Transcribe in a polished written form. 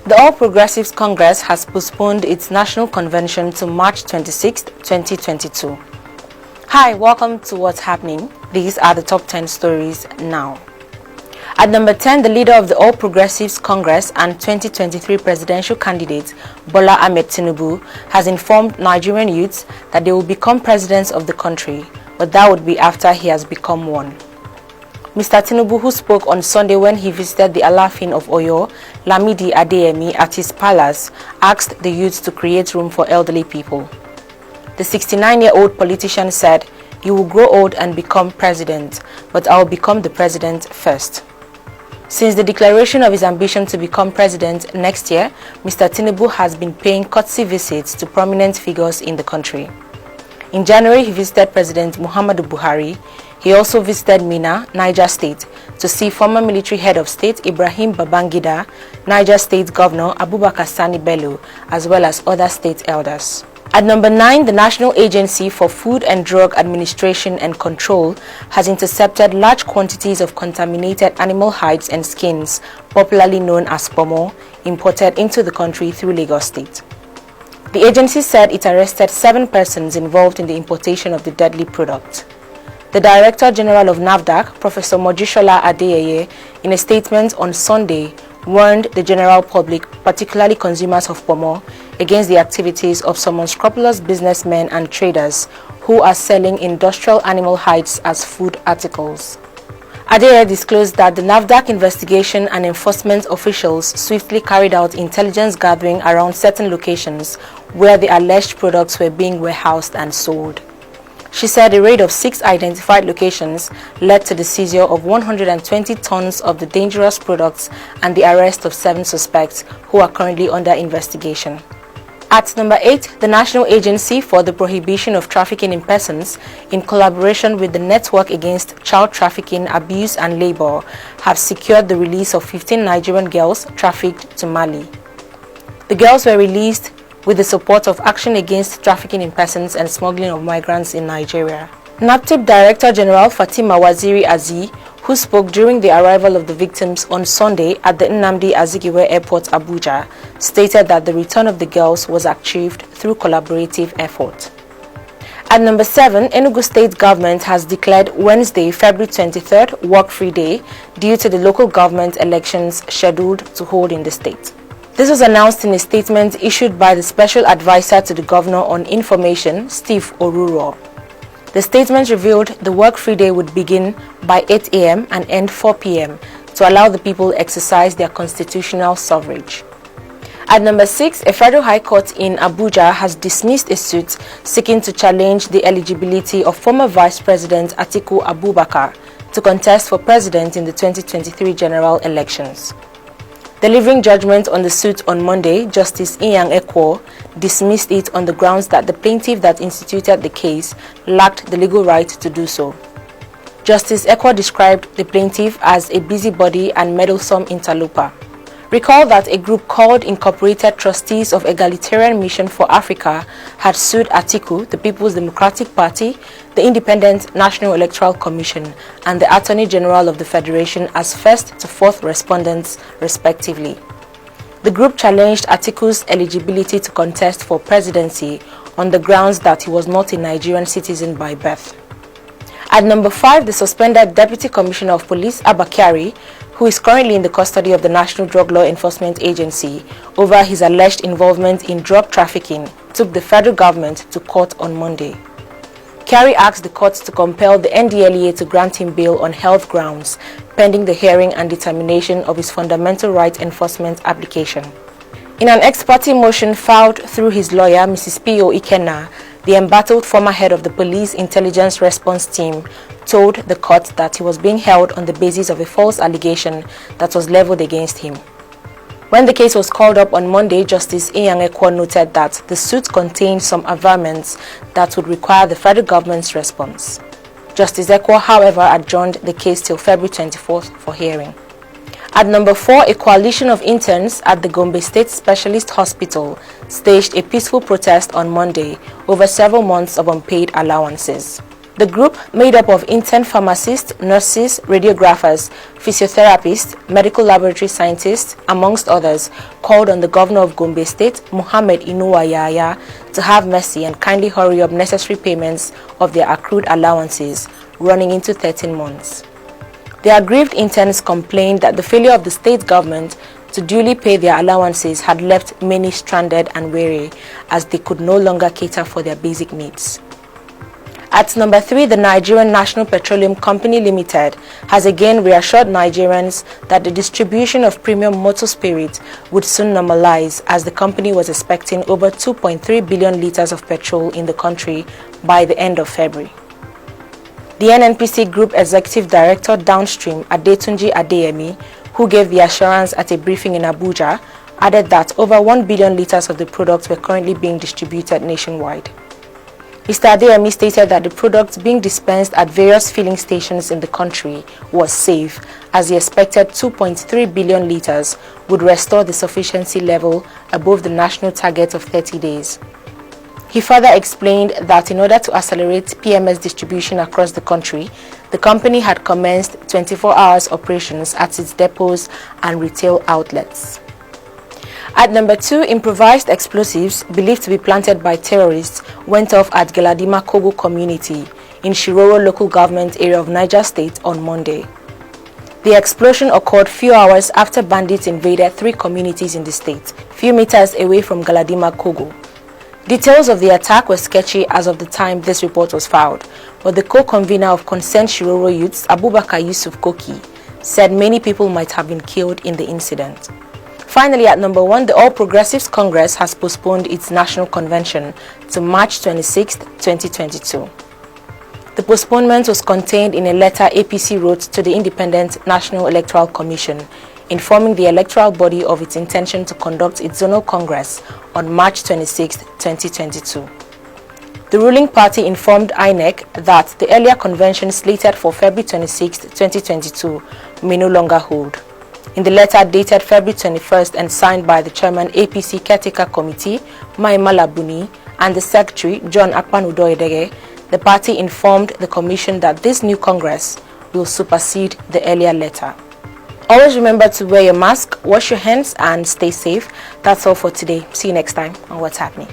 The All Progressives Congress has postponed its national convention to March 26, 2022. Hi, welcome to What's Happening. These are the top 10 stories now. At number 10, the leader of the All Progressives Congress and 2023 presidential candidate, Bola Ahmed Tinubu, has informed Nigerian youths that they will become presidents of the country, but that would be after he has become one. Mr. Tinubu, who spoke on Sunday when he visited the Alaafin of Oyo, Lamidi Adeyemi, at his palace, asked the youths to create room for elderly people. The 69-year-old politician said, "You will grow old and become president, but I will become the president first." Since the declaration of his ambition to become president next year, Mr. Tinubu has been paying courtesy visits to prominent figures in the country. In January, he visited President Muhammadu Buhari. He also visited Minna, Niger State, to see former military head of state Ibrahim Babangida, Niger State Governor Abubakar Sani Bello, as well as other state elders. At number 9, the National Agency for Food and Drug Administration and Control has intercepted large quantities of contaminated animal hides and skins, popularly known as pomo, imported into the country through Lagos State. The agency said it arrested 7 persons involved in the importation of the deadly product. The Director General of NAFDAC, Professor Mojisola Adeyeye, in a statement on Sunday, warned the general public, particularly consumers of pomo, against the activities of some unscrupulous businessmen and traders who are selling industrial animal hides as food articles. Adeyeye disclosed that the NAFDAC investigation and enforcement officials swiftly carried out intelligence gathering around certain locations where the alleged products were being warehoused and sold. She said a raid of 6 identified locations led to the seizure of 120 tons of the dangerous products and the arrest of 7 suspects who are currently under investigation. At number 8, the National Agency for the Prohibition of Trafficking in Persons, in collaboration with the Network Against Child Trafficking, Abuse and Labor, have secured the release of 15 Nigerian girls trafficked to Mali. The girls were released with the support of Action Against Trafficking in Persons and Smuggling of Migrants in Nigeria. NAPTIP Director General Fatima Waziri Aziz, who spoke during the arrival of the victims on Sunday at the Nnamdi Azikiwe Airport, Abuja, stated that the return of the girls was achieved through collaborative effort. At number 7, Enugu State Government has declared Wednesday, February 23rd, Work-Free Day due to the local government elections scheduled to hold in the state. This was announced in a statement issued by the Special Advisor to the Governor on Information, Steve Oruro. The statement revealed the work-free day would begin by 8 a.m. and end 4 p.m. to allow the people exercise their constitutional suffrage. At number 6, a federal high court in Abuja has dismissed a suit seeking to challenge the eligibility of former Vice President Atiku Abubakar to contest for president in the 2023 general elections. Delivering judgment on the suit on Monday, Justice Inyang Ekwo dismissed it on the grounds that the plaintiff that instituted the case lacked the legal right to do so. Justice Ekwo described the plaintiff as a busybody and meddlesome interloper. Recall that a group called Incorporated Trustees of Egalitarian Mission for Africa had sued Atiku, the People's Democratic Party, the Independent National Electoral Commission, and the Attorney General of the Federation as first to fourth respondents, respectively. The group challenged Atiku's eligibility to contest for presidency on the grounds that he was not a Nigerian citizen by birth. At number 5, the suspended Deputy Commissioner of Police, Abba Kyari, who is currently in the custody of the National Drug Law Enforcement Agency over his alleged involvement in drug trafficking, took the federal government to court on Monday. Kyari asked the court to compel the NDLEA to grant him bail on health grounds, pending the hearing and determination of his fundamental right enforcement application. In an ex parte motion filed through his lawyer, Mrs. P.O. Ikenna, the embattled former head of the Police Intelligence Response Team told the court that he was being held on the basis of a false allegation that was leveled against him. When the case was called up on Monday, Justice Inyang Ekwo noted that the suit contained some averments that would require the federal government's response. Justice Ekwo, however, adjourned the case till February 24th for hearing. At number 4, a coalition of interns at the Gombe State Specialist Hospital staged a peaceful protest on Monday over several months of unpaid allowances. The group, made up of intern pharmacists, nurses, radiographers, physiotherapists, medical laboratory scientists, amongst others, called on the governor of Gombe State, Mohammed Inuwa Yahya, to have mercy and kindly hurry up necessary payments of their accrued allowances, running into 13 months. The aggrieved interns complained that the failure of the state government to duly pay their allowances had left many stranded and weary, as they could no longer cater for their basic needs. At number 3, the Nigerian National Petroleum Company Limited has again reassured Nigerians that the distribution of premium motor spirit would soon normalize, as the company was expecting over 2.3 billion litres of petrol in the country by the end of February. The NNPC Group Executive Director Downstream, Adetunji Adeyemi, who gave the assurance at a briefing in Abuja, added that over 1 billion litres of the product were currently being distributed nationwide. Mr. Adeyemi stated that the product being dispensed at various filling stations in the country was safe, as the expected 2.3 billion litres would restore the sufficiency level above the national target of 30 days. He further explained that in order to accelerate PMS distribution across the country, the company had commenced 24 hours operations at its depots and retail outlets. At number 2, improvised explosives believed to be planted by terrorists went off at Galadima Kogo community in Shiroro local government area of Niger State on Monday. The explosion occurred few hours after bandits invaded 3 communities in the state, few meters away from Galadima Kogo. Details of the attack were sketchy as of the time this report was filed, but the co-convener of Concerned Shiroro Youths, Abubakar Yusuf Koki, said many people might have been killed in the incident. Finally, at number 1, the All Progressives Congress has postponed its national convention to March 26, 2022. The postponement was contained in a letter APC wrote to the Independent National Electoral Commission, informing the electoral body of its intention to conduct its zonal congress on March 26, 2022. The ruling party informed INEC that the earlier convention slated for February 26, 2022 may no longer hold. In the letter dated February 21st and signed by the chairman APC Caretaker Committee, Mai Malabuni, and the secretary, John Akpanudo-Edege, the party informed the commission that this new congress will supersede the earlier letter. Always remember to wear your mask, wash your hands, and stay safe. That's all for today. See you next time on What's Happening.